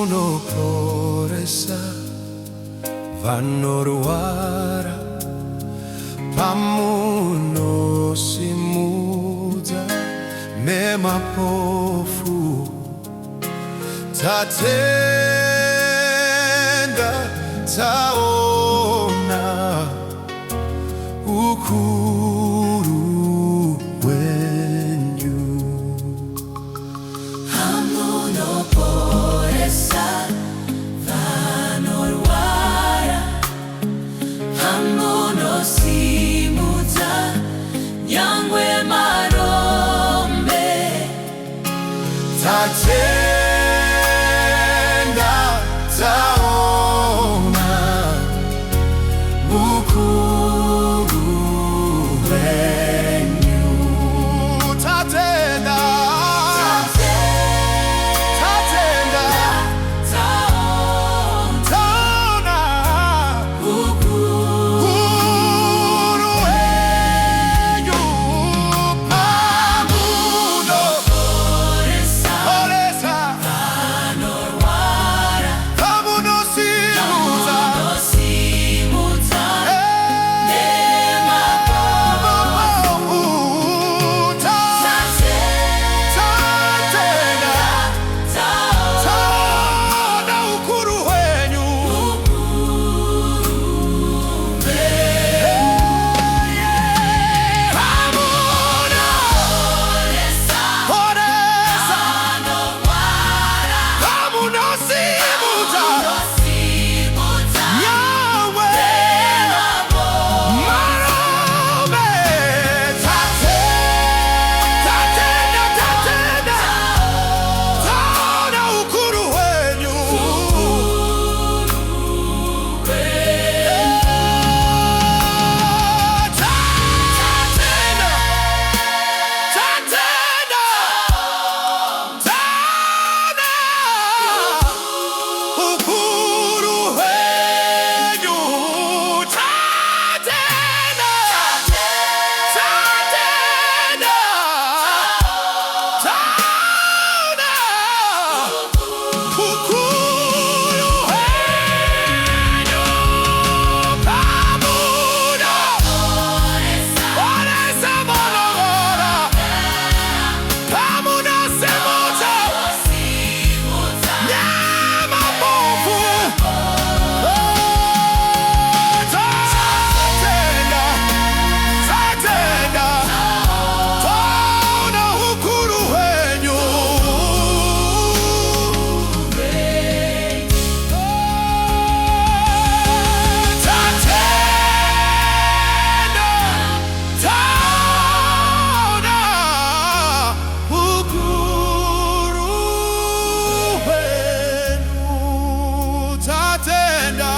munoporesa vanorwara, pamunosimudza nemapofu. Tatenda, taona ukuru wenyu. Hamunoporesa vanorwara, hamunosimudza nyangwe marombe. Tatenda, taona ukuru wenyu. Tatenda, tatenda, taona ukuru wenyu. Hamunoporesa vanorwara, Pamunosimudza hamunosimudza nemapofu. Tatenda, taona ukuru wenyu. Poresa, pamunosimudza nyangwe marombe. Tatenda, taona ukuru wenyu. Tatenda, taona ukuru wenyu. Tatenda, taona ukuru wenyu. Pamunoporesa vanorwara, pamunosimudza nemapofu. Tatenda, taona ukuru wenyu. Tatenda, taona ukuru wenyu. Tatenda,